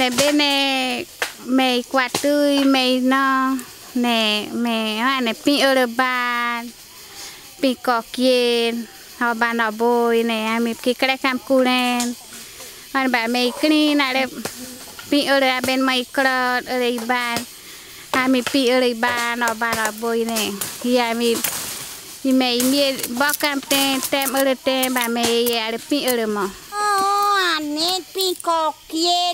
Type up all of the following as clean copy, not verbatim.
Mẹ bên này mẹ quạt tươi mẹ no nè mẹ hoa này pin ở đây bàn pin cọ kia họ bàn đỏ bồi nè mẹ kia cái cam cu lên hoàn bà mẹ cái này đây pin ở đây bên mày cờ ở đây bàn mẹ pin ở đây bàn đỏ bồi nè giờ mẹ bó cam tem ở đây tem bà mẹ ở pin ở đây mà anh pin cọ kia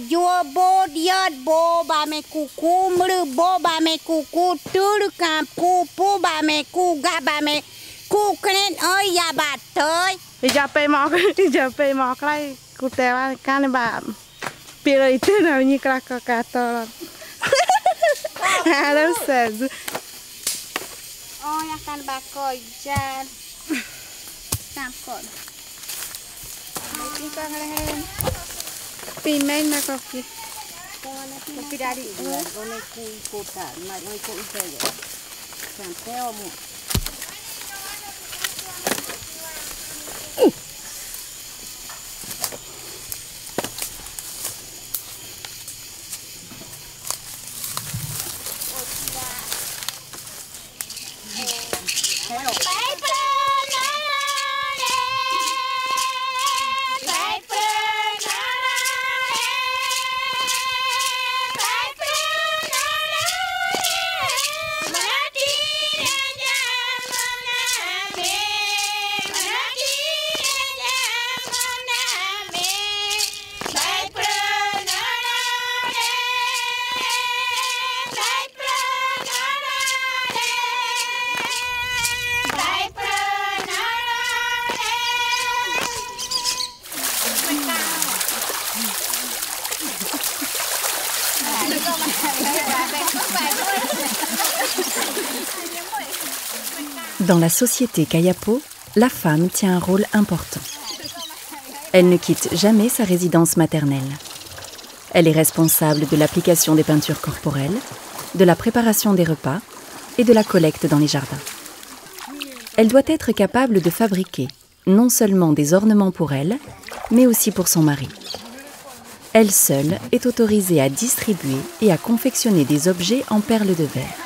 Jua bo diat bo ba me kuku mru bo ba me kuku tur kampu pu ba me ku ga ba me ku kren ơi ya ba tới giờ pe mò cái cụ thể là cái này bà bị rồi thế nào như cái cá to à đâu sợ yang kan ba coi jan sam con kita ngelahin pin mà có kì tapi dari ngone ku kota mai ngoi ko ite ya sampai omu Dans la société Kayapo, la femme tient un rôle important. Elle ne quitte jamais sa résidence maternelle. Elle est responsable de l'application des peintures corporelles, de la préparation des repas et de la collecte dans les jardins. Elle doit être capable de fabriquer non seulement des ornements pour elle, mais aussi pour son mari. Elle seule est autorisée à distribuer et à confectionner des objets en perles de verre.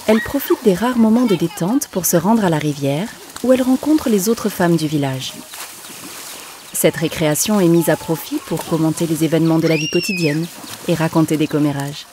Elle profite des rares moments de détente pour se rendre à la rivière où elle rencontre les autres femmes du village. Cette récréation est mise à profit pour commenter les événements de la vie quotidienne et raconter des commérages.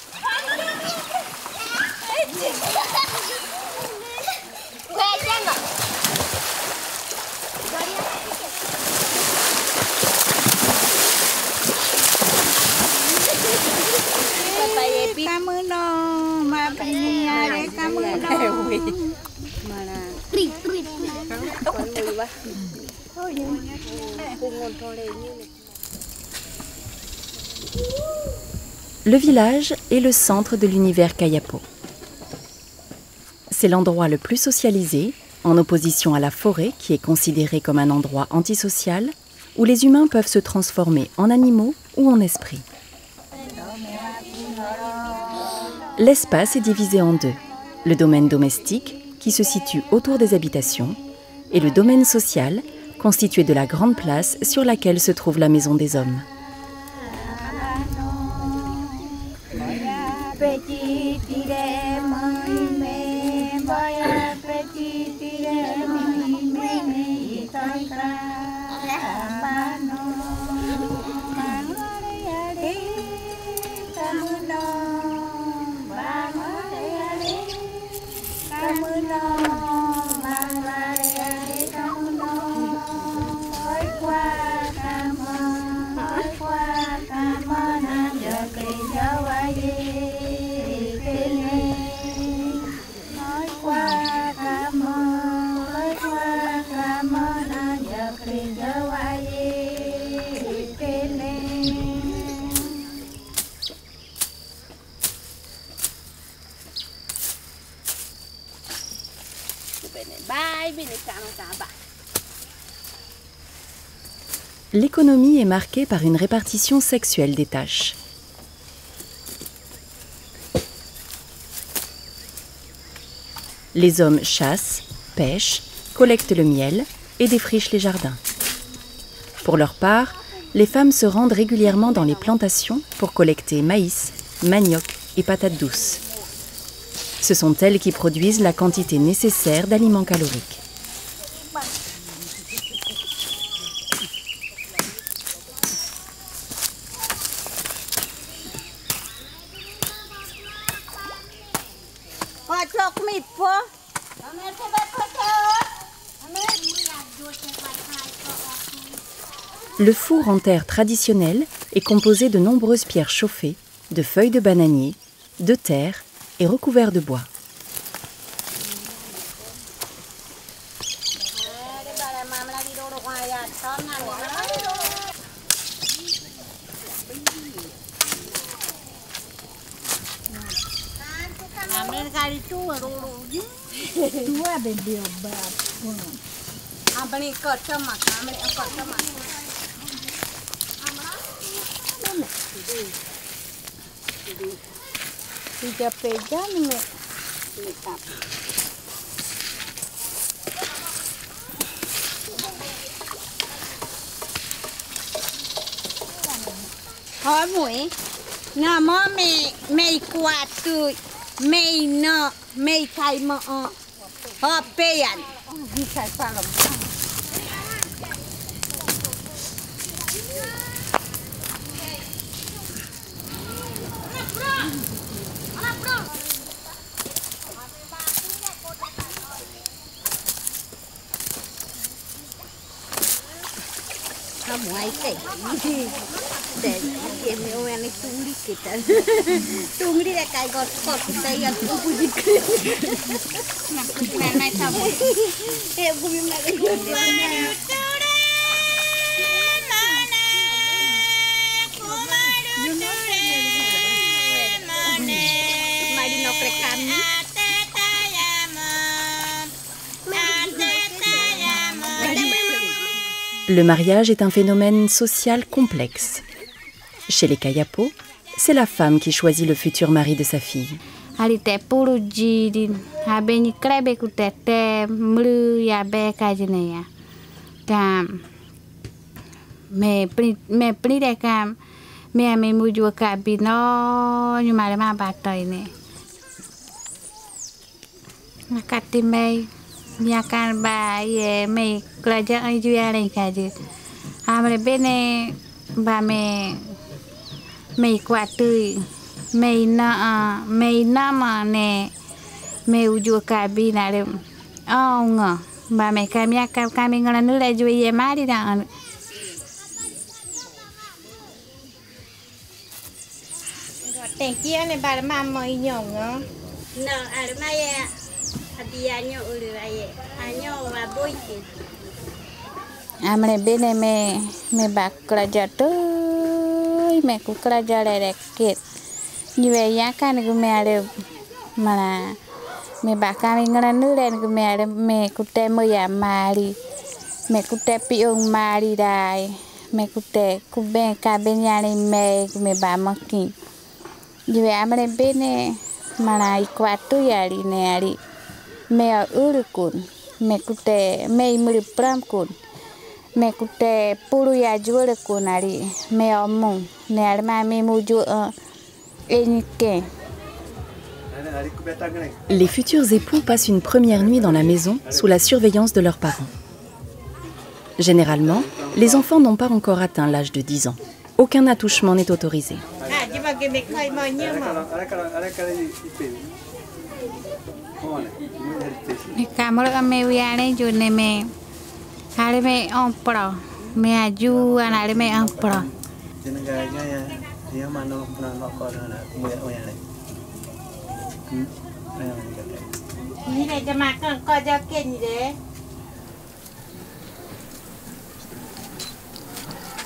Le village est le centre de l'univers Kayapo. C'est l'endroit le plus socialisé, en opposition à la forêt qui est considérée comme un endroit antisocial, où les humains peuvent se transformer en animaux ou en esprits. L'espace est divisé en deux. Le domaine domestique, qui se situe autour des habitations, et le domaine social, constitué de la grande place sur laquelle se trouve la maison des hommes. L'économie est marquée par une répartition sexuelle des tâches. Les hommes chassent, pêchent, collectent le miel et défrichent les jardins. Pour leur part, les femmes se rendent régulièrement dans les plantations pour collecter maïs, manioc et patates douces. Ce sont elles qui produisent la quantité nécessaire d'aliments caloriques. Le four en terre traditionnel est composé de nombreuses pierres chauffées, de feuilles de bananier, de terre et recouvert de bois. Hỏi mũi ngà mò mày quạt tươi mày nọ mày thay mọ họ bèn đi khai pha lòng kamu ai teh để kiếm yêu em ấy tung đi kita tung đi là cái gọt kita yang tung đi này này sao em cũng biết lại mai đi nấu cái cam nhé. Le mariage est un phénomène social complexe. Chez les Kayapo, c'est la femme qui choisit le futur mari de sa fille. Nyakan ba ye me kerja ayu ya lain kaje. Amre bene ba me kuatui me na ma ne me uju kabi na le. Oh nga ba me kami kami ngala nu le ju ye mari da. Thank you ne ba ma mo nyong no. No, ar ma ye Amre bene me ba kerja tu me ku kerja leket. Nyue ya kan ku me ale mana me ba kami ngana nu len ku me ale me ku te mo ya mari me ku te piung mari dai me ku te ku ben ka ben ya me ku me ba makin. Nyue amre bene mana ikwatu ya ri ne ari me urukun me kute me muripram kun me kute puru ya jual kun ari me omong ne arma me muju enike. Les futurs époux passent une première nuit dans la maison sous la surveillance de leurs parents. Généralement, les enfants n'ont pas encore atteint l'âge de 10 ans. Aucun attouchement n'est autorisé. Kamera me wiane ju ne me ale me ompro me aju anale me ompro.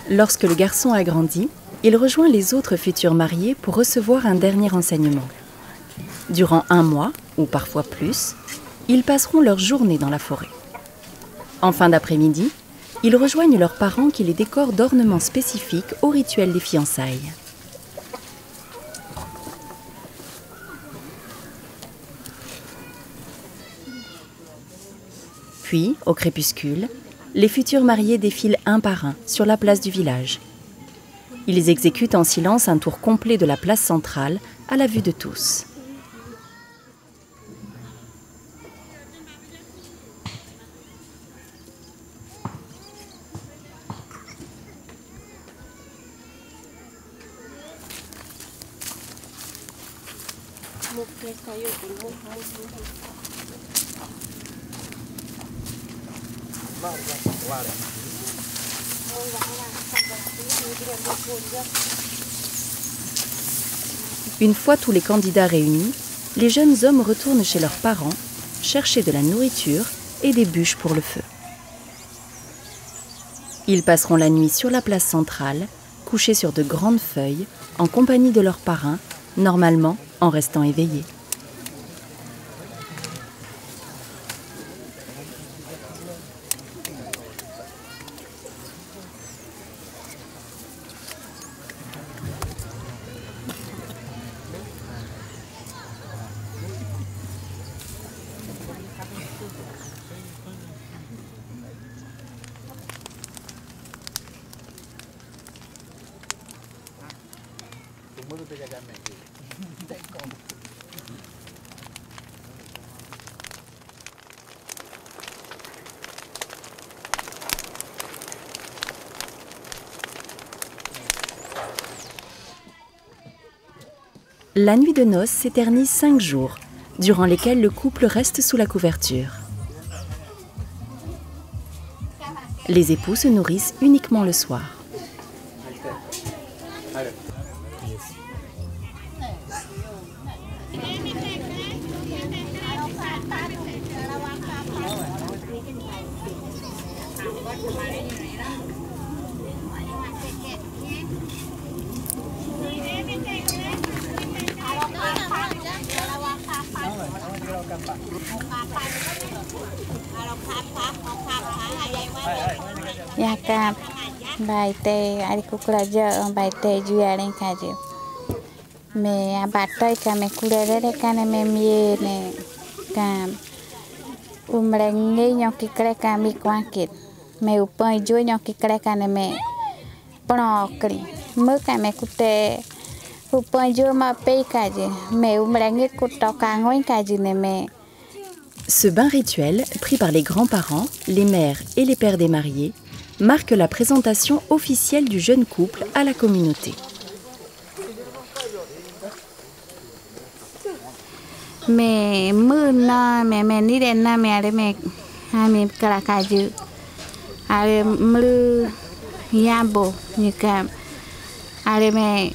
Lorsque le garçon a grandi, il rejoint les autres futurs mariés pour recevoir un dernier enseignement. Durant 1 mois, ou parfois plus, ils passeront leur journée dans la forêt. En fin d'après-midi, ils rejoignent leurs parents qui les décorent d'ornements spécifiques au rituel des fiançailles. Puis, au crépuscule, les futurs mariés défilent un par un sur la place du village. Ils exécutent en silence un tour complet de la place centrale à la vue de tous. Une fois tous les candidats réunis, les jeunes hommes retournent chez leurs parents, chercher de la nourriture et des bûches pour le feu. Ils passeront la nuit sur la place centrale, couchés sur de grandes feuilles, en compagnie de leurs parrains, normalement en restant éveillés. La nuit de noces s'éternise 5 jours, durant lesquels le couple reste sous la couverture. Les époux se nourrissent uniquement le soir. Yakap baite ari kukuraja baite juaring kaje me abatoi kame kurere kane me miene kam umrenge nyoki kre kami kwakit me upoi jo nyoki kre kane me prokri me kame kute upoi jo ma pe kaje me umrenge kutoka ngoi kaje ne me. Ce bain rituel, pris par les grands-parents, les mères et les pères des mariés, marque la présentation officielle du jeune couple à la communauté. Me muna me ni den na me are me ami karakaju are mlu yabo ni kam are me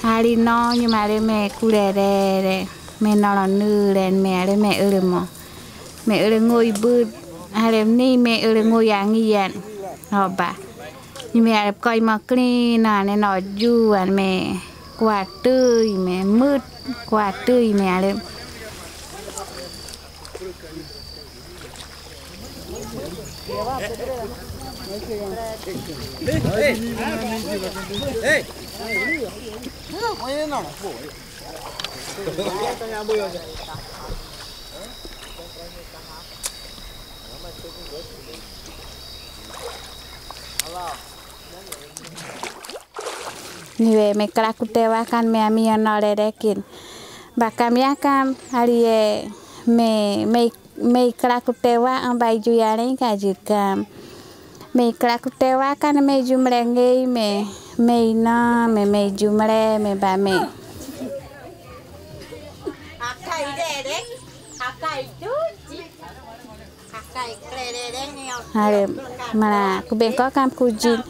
ari no ni mare me kurere me no nu ren me are me urmo me ure ngoi bud are ni me ure ngoi yangian ba ni me are koi makni na ne no juan me kwa tươi me mướt kwa tươi me are niwe me karakutewa kan me ami anore rekin bakam yakam arie me karakutewa ambai juyare kajikam me karakutewa kan me jumrenge me na me jumre me ba me akai dere akai tuji akai krere nyo are mana kubengko kam kujin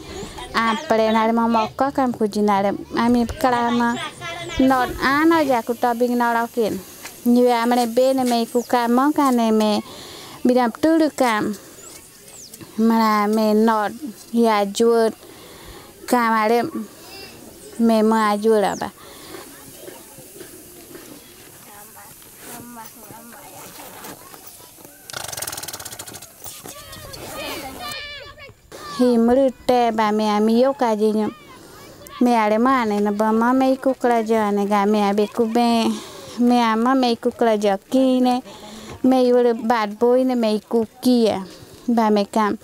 apre nare momoko kam kujin are ami krama not ano ja kutobing norokin như amane bene me kukamo kane me bidam tulukam mana me not ya juot kamare me ma jura ba himrute ba me amiyo kajinya me ale mane na ba ma me kukla jane ga me abe kube me ama me kukla jakine me yule bad boy ne me kukia ba me kam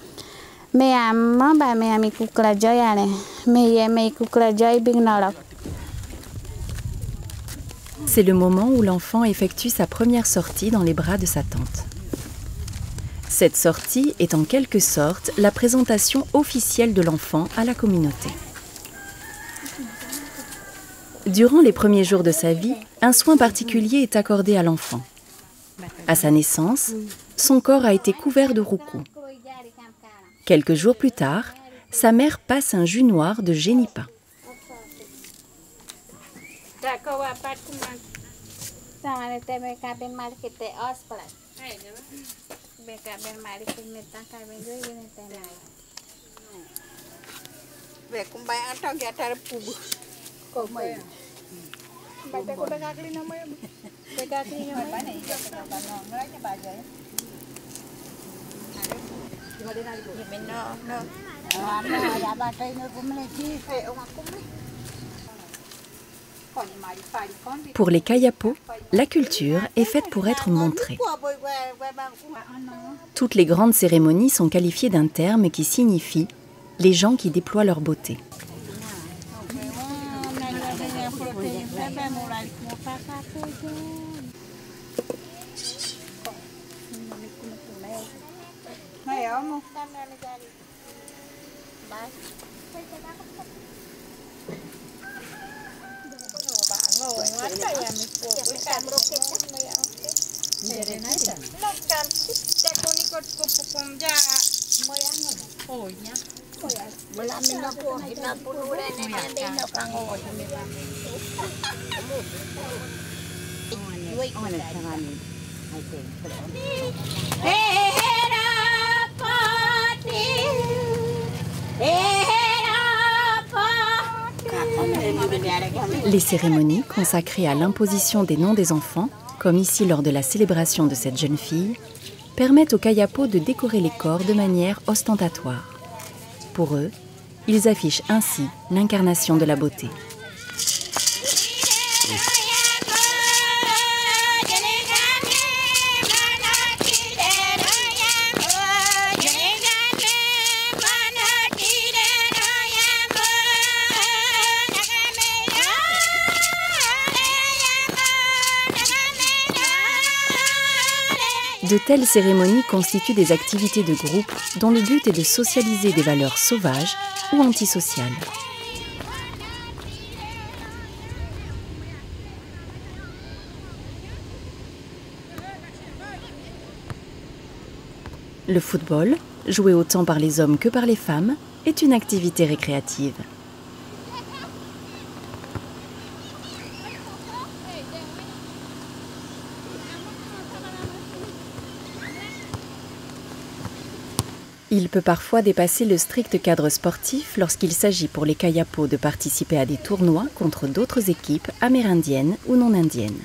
me ama ba me ami kukla jayane me ye me kukla jay big nalak. C'est le moment où l'enfant effectue sa première sortie dans les bras de sa tante. Cette sortie est en quelque sorte la présentation officielle de l'enfant à la communauté. Durant les premiers jours de sa vie, un soin particulier est accordé à l'enfant. À sa naissance, son corps a été couvert de roucou. Quelques jours plus tard, sa mère passe un jus noir de génipa. Pour les Kayapo, la culture est faite pour être montrée. Toutes les grandes cérémonies sont qualifiées d'un terme qui signifie « les gens qui déploient leur beauté ». Les cérémonies consacrées à l'imposition des noms des enfants, comme ici lors de la célébration de cette jeune fille, permettent aux Kayapo de décorer les corps de manière ostentatoire. Pour eux, ils affichent ainsi l'incarnation de la beauté. De telles cérémonies constituent des activités de groupe dont le but est de socialiser des valeurs sauvages ou antisociales. Le football, joué autant par les hommes que par les femmes, est une activité récréative. Il peut parfois dépasser le strict cadre sportif lorsqu'il s'agit pour les Kayapo de participer à des tournois contre d'autres équipes amérindiennes ou non indiennes.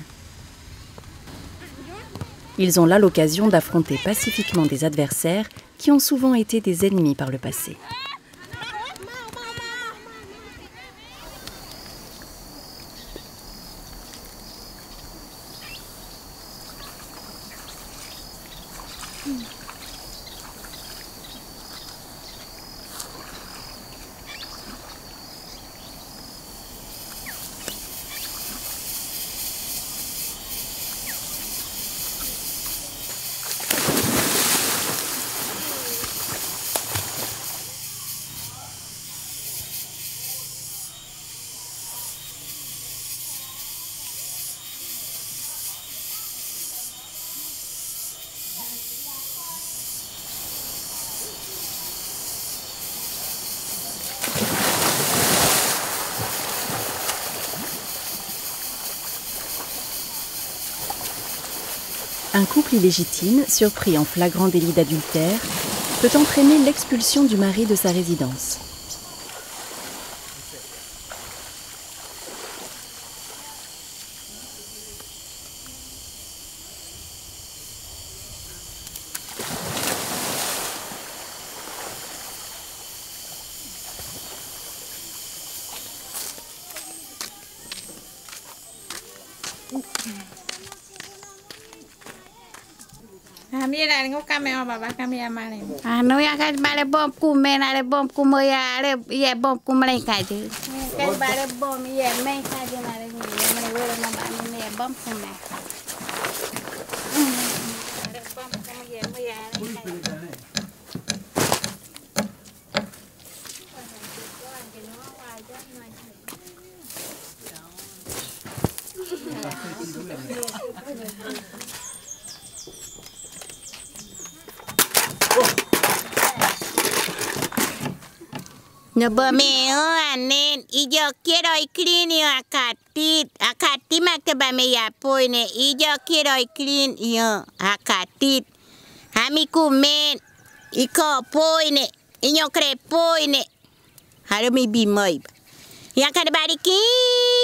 Ils ont là l'occasion d'affronter pacifiquement des adversaires qui ont souvent été des ennemis par le passé. Un couple illégitime, surpris en flagrant délit d'adultère, peut entraîner l'expulsion du mari de sa résidence. Kami dah tengok kami apa kami amal ni. Anu yang kan balik bom kumen ada bom kumoya ada iya bom kumlei kaje. Kan balik bom iya main kaje ada ni. Yang mana boleh mama ni bom kumen. Ada bom kumoya moya. Nyoba meo anen ijo quiero clean yo akati maktaba me ya poine ijo quiero clean yo akatit hami kumen iko poine inyo kre poine haro mi bimoy yang kada bariki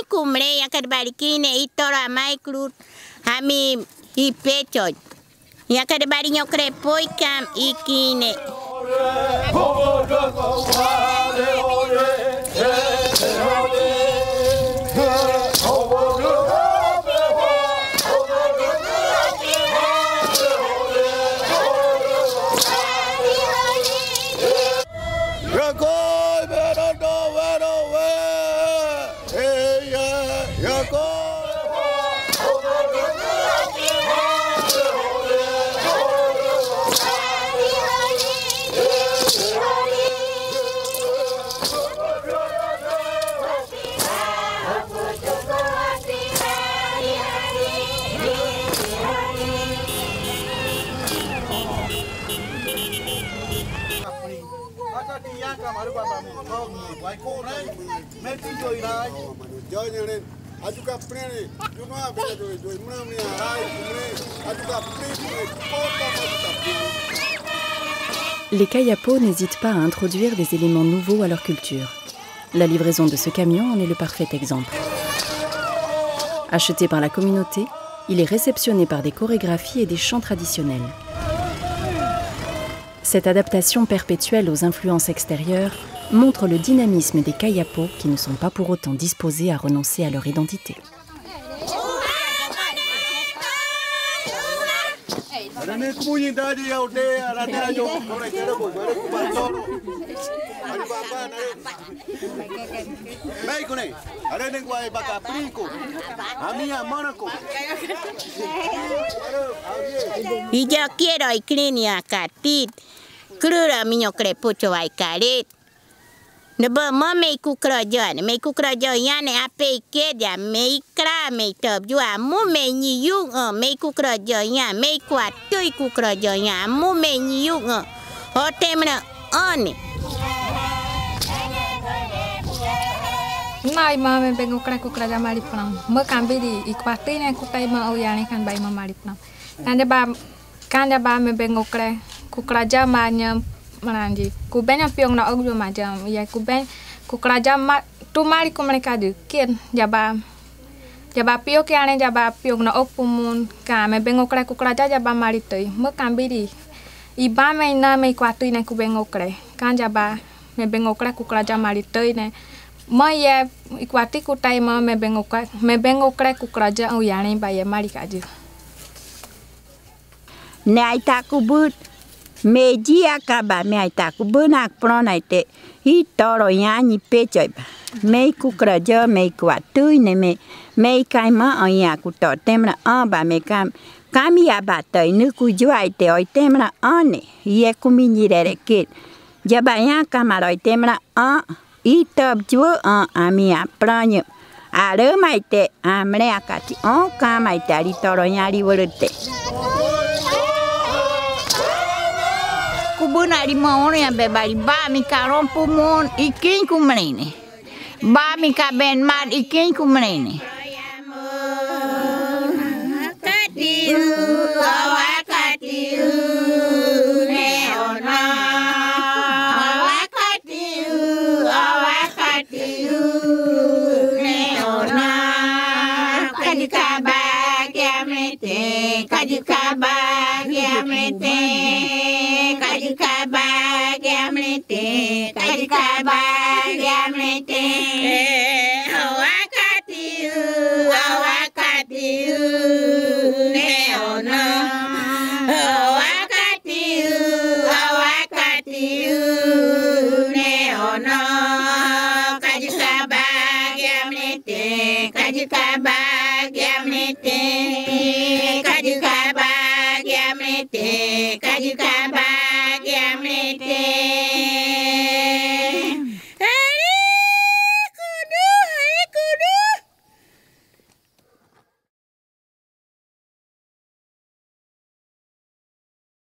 kumre yang kada bariki ne itora mai krut hami hipechoy yang kada bari nyo kre poi kam ikine Les Kayapos n'hésitent pas à introduire des éléments nouveaux à leur culture. La livraison de ce camion en est le parfait exemple. Acheté par la communauté, il est réceptionné par des chorégraphies et des chants traditionnels. Cette adaptation perpétuelle aux influences extérieures montre le dynamisme des Kayapos qui ne sont pas pour autant disposés à renoncer à leur identité. Y yo quiero inclinar a Catit, crura miño crepucho a Carit. No vamos me cucroyo ya ne ape que ya me cra me top yo amu me ni yu me cucroyo ya me cuatu y cucroyo ya amu me ni yu o temra oni. Mai mà mình bên Ukraine ra mari pram mới cam bị đi ikwati này kutai mà ôi anh kan bay mà mari pram kan dia ba mình bên Ukraine ra mà nhầm Melanji, kuben yang piong na oglo macam, ya kuben kukeraja tu mari ku mereka dukin, jaba piok yang jaba piong na ogpumun, kame bengo kre kukeraja jaba mari toi, me kambiri, iba me na me kuatu ina kuben okre, kan jaba me bengo kre kukeraja mari toi ne, me ya ikuati kutai me bengo kre kukeraja uyane ba ya mari kaju. Ne aita kubut. Meji akaba me aitaku benak pronaite I toro yani pecho me kukraja me kuatu ne me kaima aya kuto temra aba me kami abata inu kujuai te oi temra ane ye kuminjire kit jabaya kamara temra I top ju amia pranyo are maite amre akati kamaite ari toro yari worute Kubuna di maon yang bebari ba mi karon pumon ikin kumrene ba mi ka ben mad ikin kumrene katiu awakatiu neona awakatiu neona kadikabag yamete kadikabag yamete Kadikabag yamete, kadikabag yamete. Awakatiu, neona. Kajukaba,